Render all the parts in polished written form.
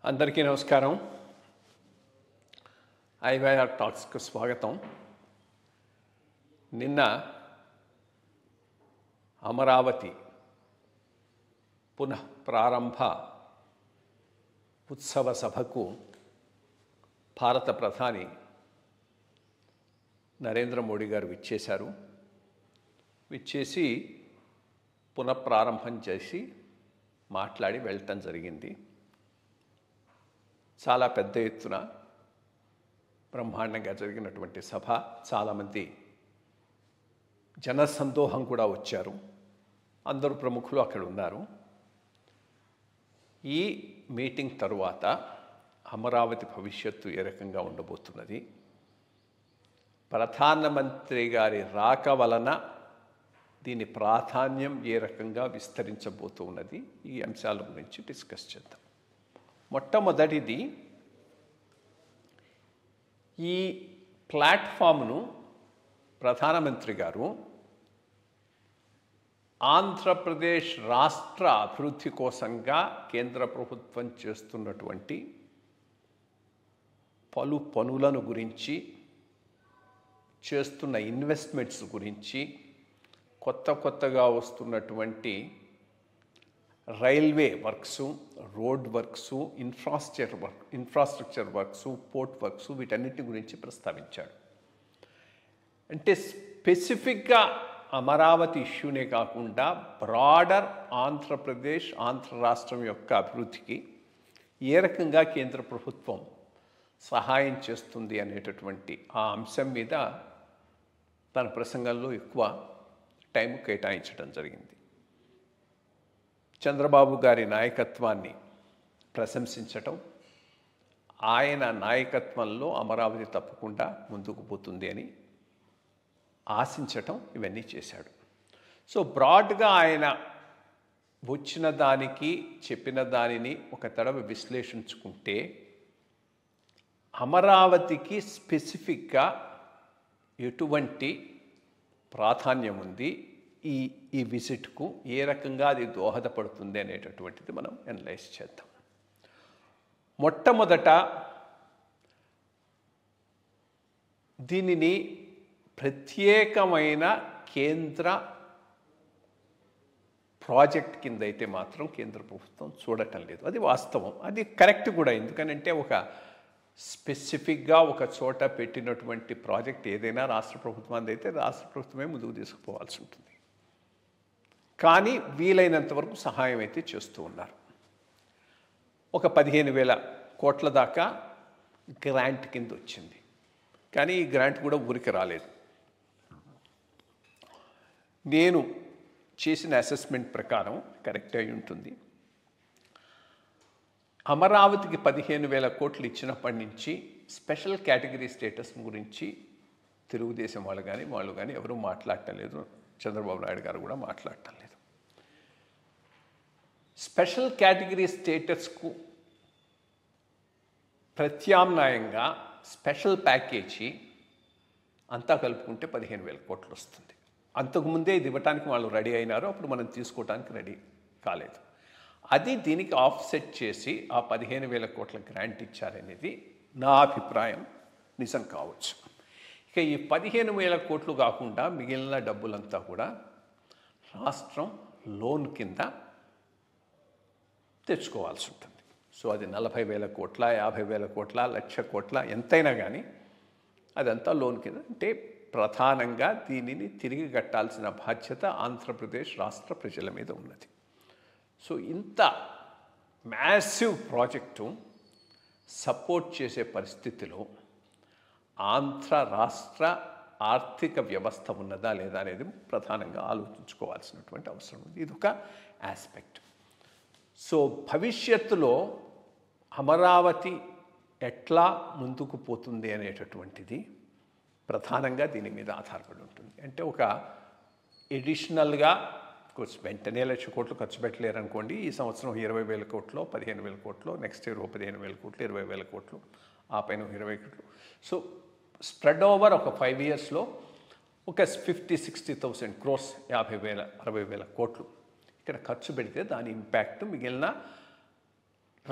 అందరికీ నమస్కారం. ఐవైఆర్ టాక్స్కు స్వాగతం. నిన్న అమరావతి పునః ప్రారంభ ఉత్సవ సభకు భారత ప్రధాని నరేంద్ర మోడీ గారు విచ్చేశారు. విచ్చేసి పునఃప్రారంభం చేసి మాట్లాడి వెళ్ళటం జరిగింది. చాలా పెద్ద ఎత్తున బ్రహ్మాండంగా జరిగినటువంటి సభ. చాలామంది జనసందోహం కూడా వచ్చారు. అందరూ ప్రముఖులు అక్కడ ఉన్నారు. ఈ మీటింగ్ తరువాత అమరావతి భవిష్యత్తు ఏ రకంగా ఉండబోతున్నది, ప్రధానమంత్రి గారి రాక వలన దీని ప్రాధాన్యం ఏ రకంగా విస్తరించబోతూ ఉన్నది, ఈ అంశాల గురించి డిస్కస్ చేద్దాం. మొట్టమొదటిది, ఈ ప్లాట్ఫామ్ను ప్రధానమంత్రి గారు ఆంధ్రప్రదేశ్ రాష్ట్ర అభివృద్ధి కోసంగా కేంద్ర ప్రభుత్వం చేస్తున్నటువంటి పలు పనులను గురించి, చేస్తున్న ఇన్వెస్ట్మెంట్స్ గురించి, కొత్తగా వస్తున్నటువంటి railway works, road works, infrastructure works, port works, వీటన్నిటి గురించి ప్రస్తావించాడు. అంటే స్పెసిఫిక్గా అమరావతి ఇష్యూనే కాకుండా బ్రాడర్ ఆంధ్రప్రదేశ్, ఆంధ్ర రాష్ట్రం యొక్క అభివృద్ధికి ఏ రకంగా కేంద్ర ప్రభుత్వం సహాయం చేస్తుంది అనేటటువంటి ఆ అంశం మీద తన ప్రసంగంలో ఎక్కువ టైం కేటాయించడం జరిగింది. చంద్రబాబు గారి నాయకత్వాన్ని ప్రశంసించటం, ఆయన నాయకత్వంలో అమరావతి తప్పకుండా ముందుకు పోతుంది అని ఆశించటం, ఇవన్నీ చేశాడు. సో బ్రాడ్గా ఆయన వచ్చిన దానికి, చెప్పిన దానిని ఒక తడవ విశ్లేషించుకుంటే, అమరావతికి స్పెసిఫిక్గా ఎటువంటి ప్రాధాన్యం ఉంది, ఈ విజిట్కు ఏ రకంగా అది దోహదపడుతుంది అనేటటువంటిది మనం అనలైజ్ చేద్దాం. మొట్టమొదట దీనిని ప్రత్యేకమైన కేంద్ర ప్రాజెక్ట్ కింద అయితే మాత్రం కేంద్ర ప్రభుత్వం చూడటం లేదు. అది వాస్తవం, అది కరెక్ట్ కూడా. ఎందుకనంటే ఒక స్పెసిఫిక్గా ఒక చోట పెట్టినటువంటి ప్రాజెక్ట్ ఏదైనా రాష్ట్ర ప్రభుత్వాన్ని అయితే రాష్ట్ర ప్రభుత్వమే ముందుకు తీసుకుపోవాల్సి ఉంటుంది. కానీ వీలైనంత వరకు సహాయం అయితే చేస్తూ ఉన్నారు. ఒక 15,000 కోట్ల దాకా గ్రాంట్ కింద వచ్చింది. కానీ ఈ గ్రాంట్ కూడా ఊరికి రాలేదు. నేను చేసిన అసెస్మెంట్ ప్రకారం కరెక్ట్ అయి ఉంటుంది. అమరావతికి 15,000 కోట్లు ఇచ్చినప్పటి నుంచి స్పెషల్ కేటగిరీ స్టేటస్ గురించి తెలుగుదేశం వాళ్ళు కానీ ఎవరూ మాట్లాడటం లేదు. చంద్రబాబు నాయుడు గారు కూడా మాట్లాడటం లేదు. స్పెషల్ కేటగిరీ స్టేటస్కు ప్రత్యామ్నాయంగా స్పెషల్ ప్యాకేజీ అంతా కలుపుకుంటే 15,000 కోట్లు వస్తుంది. అంతకుముందే ఇది ఇవ్వటానికి వాళ్ళు రెడీ అయినారు, అప్పుడు మనం తీసుకోవడానికి రెడీ కాలేదు. అది దీనికి ఆఫ్సెట్ చేసి ఆ 15,000 కోట్ల గ్రాంట్ ఇచ్చారనేది నా అభిప్రాయం. నిజం కావచ్చు. ఇక ఈ 15,000 కోట్లు కాకుండా మిగిలిన డబ్బులంతా కూడా రాష్ట్రం లోన్ కింద తెచ్చుకోవాల్సి ఉంటుంది. సో అది 40,000 కోట్ల, 50,000 కోట్ల, 1,00,000 కోట్ల, ఎంతైనా కానీ అదంతా లోన్ కింద. అంటే ప్రధానంగా దీనిని తిరిగి కట్టాల్సిన బాధ్యత ఆంధ్రప్రదేశ్ రాష్ట్ర ప్రజల మీద ఉన్నది. సో ఇంత మ్యాసివ్ ప్రాజెక్టు సపోర్ట్ చేసే పరిస్థితిలో ఆంధ్ర రాష్ట్ర ఆర్థిక వ్యవస్థ ఉన్నదా లేదా అనేది ప్రధానంగా ఆలోచించుకోవాల్సినటువంటి అవసరం ఉంది. ఇది ఒక ఆస్పెక్ట్. సో భవిష్యత్తులో అమరావతి ఎట్లా ముందుకు పోతుంది అనేటటువంటిది ప్రధానంగా దీని మీద ఆధారపడి ఉంటుంది. అంటే ఒక ఎడిషనల్గా వెంటనే 1,00,000 కోట్లు ఖర్చు పెట్టలేరు అనుకోండి. ఈ సంవత్సరం 20,000 కోట్లు, 15,000 కోట్లు, నెక్స్ట్ ఇయర్ 15,000 కోట్లు, 20,000 కోట్లు, ఆ పైన 20 కోట్లు. సో స్ప్రెడ్ ఓవర్ ఒక 5 ఇయర్స్లో ఒక 50,000-60,000 క్రోర్స్, 50,000-60,000 కోట్లు ఇక్కడ ఖర్చు పెడితే దాని ఇంపాక్ట్ మిగిలిన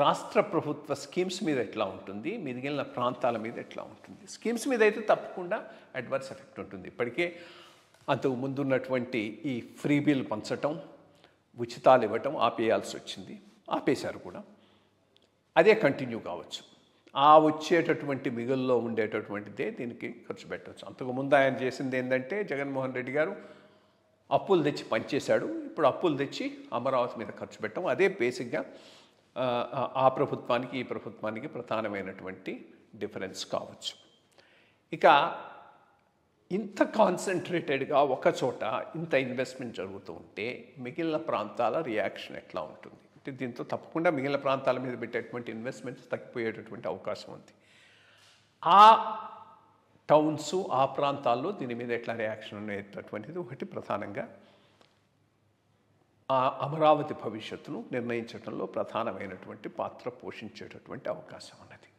రాష్ట్ర ప్రభుత్వ స్కీమ్స్ మీద ఎట్లా ఉంటుంది, మిగిలిన ప్రాంతాల మీద ఎట్లా ఉంటుంది. స్కీమ్స్ మీద అయితే తప్పకుండా అడ్వర్స్ ఎఫెక్ట్ ఉంటుంది. ఇప్పటికే అంతకు ముందున్నటువంటి ఈ ఫ్రీ బిల్ పంచటం, ఉచితాలు ఇవ్వటం ఆపేయాల్సి వచ్చింది, ఆపేశారు కూడా. అదే కంటిన్యూ కావచ్చు. ఆ వచ్చేటటువంటి మిగుల్లో ఉండేటటువంటిదే దీనికి ఖర్చు పెట్టవచ్చు. అంతకుముందు ఆయన చేసింది ఏంటంటే, జగన్మోహన్ రెడ్డి గారు అప్పులు తెచ్చి పనిచేశాడు. ఇప్పుడు అప్పులు తెచ్చి అమరావతి మీద ఖర్చు పెట్టడం, అదే బేసిక్గా ఆ ప్రభుత్వానికి ఈ ప్రభుత్వానికి ప్రధానమైనటువంటి డిఫరెన్స్ కావచ్చు. ఇక ఇంత కాన్సన్ట్రేటెడ్గా ఒక చోట ఇంత ఇన్వెస్ట్మెంట్ జరుగుతూ ఉంటే మిగిలిన ప్రాంతాల రియాక్షన్ ఎట్లా ఉంటుంది అంటే, దీంతో తప్పకుండా మిగిలిన ప్రాంతాల మీద పెట్టేటువంటి ఇన్వెస్ట్మెంట్స్ తగ్గిపోయేటటువంటి అవకాశం ఉంది. ఆ టౌన్స్, ఆ ప్రాంతాల్లో దీని మీద ఎట్లా రియాక్షన్ ఉండేటటువంటిది ఒకటి ప్రధానంగా ఆ అమరావతి భవిష్యత్తును నిర్ణయించడంలో ప్రధానమైనటువంటి పాత్ర పోషించేటటువంటి అవకాశం ఉన్నది.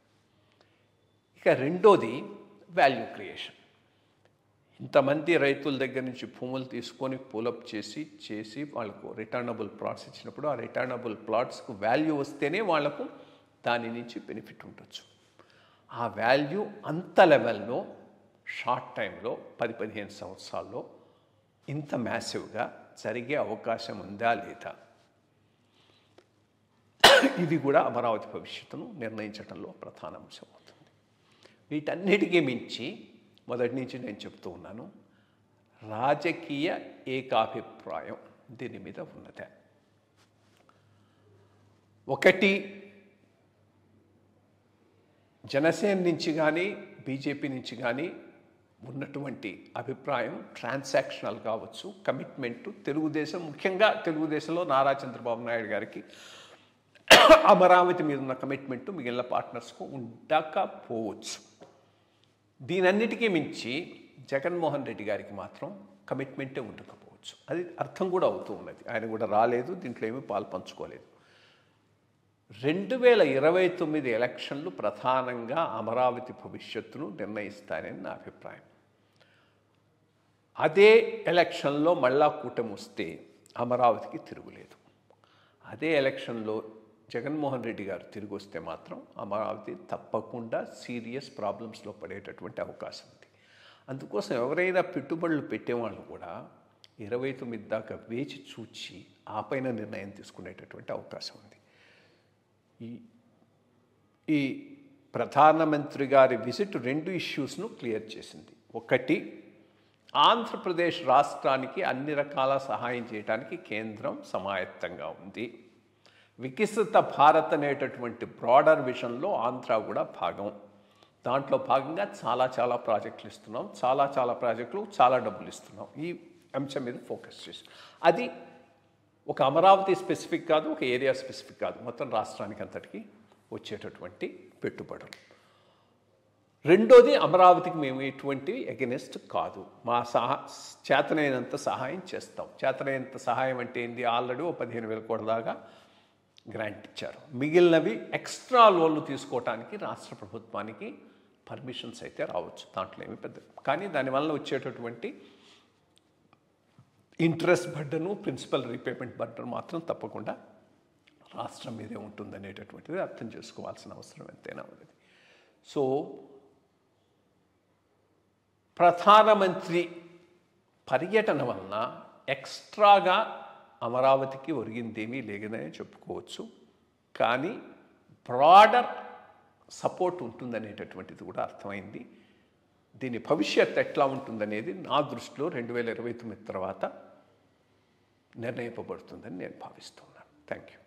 ఇక రెండోది వాల్యూ క్రియేషన్. ఇంతమంది రైతుల దగ్గర నుంచి భూములు తీసుకొని పూలప్ చేసి వాళ్ళకు రిటర్నబుల్ ప్లాట్స్ ఇచ్చినప్పుడు ఆ రిటర్నబుల్ ప్లాట్స్కు వాల్యూ వస్తేనే వాళ్లకు దాని నుంచి బెనిఫిట్ ఉండొచ్చు. ఆ వాల్యూ అంత లెవెల్లో షార్ట్ టైంలో 10-15 సంవత్సరాల్లో ఇంత మ్యాసివ్గా జరిగే అవకాశం ఉందా లేదా, ఇది కూడా అమరావతి భవిష్యత్తును నిర్ణయించడంలో ప్రధాన అంశం అవుతుంది. వీటన్నిటికీ మించి మొదటి నుంచి నేను చెప్తూ ఉన్నాను, రాజకీయ ఏకాభిప్రాయం దీని మీద ఉన్నదే. ఒకటి జనసేన నుంచి కానీ బీజేపీ నుంచి కానీ ఉన్నటువంటి అభిప్రాయం ట్రాన్సాక్షనల్ కావచ్చు, కమిట్మెంటు తెలుగుదేశం, ముఖ్యంగా తెలుగుదేశంలో నారా చంద్రబాబు నాయుడు గారికి అమరావతి మీద ఉన్న కమిట్మెంటు మిగిలిన పార్ట్నర్స్కు ఉండకపోవచ్చు. దీనన్నిటికీ మించి జగన్మోహన్ రెడ్డి గారికి మాత్రం కమిట్మెంటే ఉండకపోవచ్చు. అది అర్థం కూడా అవుతూ ఉన్నది. ఆయన కూడా రాలేదు, దీంట్లో ఏమీ పాలు పంచుకోలేదు. 2029 ఎలక్షన్లు ప్రధానంగా అమరావతి భవిష్యత్తును నిర్ణయిస్తారని నా అభిప్రాయం. అదే ఎలక్షన్లో మళ్ళా కూటమి వస్తే అమరావతికి తిరుగులేదు. అదే ఎలక్షన్లో జగన్మోహన్ రెడ్డి గారు తిరిగి వస్తే మాత్రం అమరావతి తప్పకుండా సీరియస్ ప్రాబ్లమ్స్లో పడేటటువంటి అవకాశం ఉంది. అందుకోసం ఎవరైనా పెట్టుబడులు పెట్టేవాళ్ళు కూడా 29 దాకా వేచి చూచి ఆ పైన నిర్ణయం తీసుకునేటటువంటి అవకాశం ఉంది. ఈ ప్రధానమంత్రి గారి విజిట్ 2 ఇష్యూస్ను క్లియర్ చేసింది. ఒకటి, ఆంధ్రప్రదేశ్ రాష్ట్రానికి అన్ని రకాల సహాయం చేయడానికి కేంద్రం సమాయత్తంగా ఉంది. వికసిత భారత్ అనేటటువంటి బ్రాడర్ విజన్లో ఆంధ్ర కూడా భాగం. దాంట్లో భాగంగా చాలా ప్రాజెక్టులు ఇస్తున్నాం, చాలా ప్రాజెక్టులు చాలా డబ్బులు ఇస్తున్నాం. ఈ అంశం మీద ఫోకస్ చేసి, అది ఒక అమరావతి స్పెసిఫిక్ కాదు, ఒక ఏరియా స్పెసిఫిక్ కాదు, మొత్తం రాష్ట్రానికి అంతటికి వచ్చేటటువంటి పెట్టుబడులు. రెండోది, అమరావతికి మేము ఎటువంటి ఎగెనిస్ట్ కాదు, మా చేతనైనంత సహాయం చేస్తాం. చేతనైనంత సహాయం అంటే ఏంది, ఆల్రెడీ 15,000 కోట్ల దాకా గ్రాంట్ ఇచ్చారు. మిగిలినవి ఎక్స్ట్రా లోన్లు తీసుకోవటానికి రాష్ట్ర ప్రభుత్వానికి పర్మిషన్స్ అయితే రావచ్చు, దాంట్లో ఏమి పెద్ద. కానీ దానివల్ల వచ్చేటటువంటి ఇంట్రెస్ట్ బర్డను, ప్రిన్సిపల్ రీపేమెంట్ బర్డను మాత్రం తప్పకుండా రాష్ట్రం మీదే ఉంటుందనేటటువంటిది అర్థం చేసుకోవాల్సిన అవసరం ఎంతైనా ఉన్నది. సో ప్రధానమంత్రి పర్యటన వలన ఎక్స్ట్రాగా అమరావతికి ఒరిగిందేమీ లేదని చెప్పుకోవచ్చు. కానీ బ్రాడర్ సపోర్ట్ ఉంటుందనేటటువంటిది కూడా అర్థమైంది. దీని భవిష్యత్తు ఎట్లా ఉంటుందనేది నా దృష్టిలో 2029 తర్వాత నిర్ణయింపబడుతుందని నేను భావిస్తున్నాను. Thank you.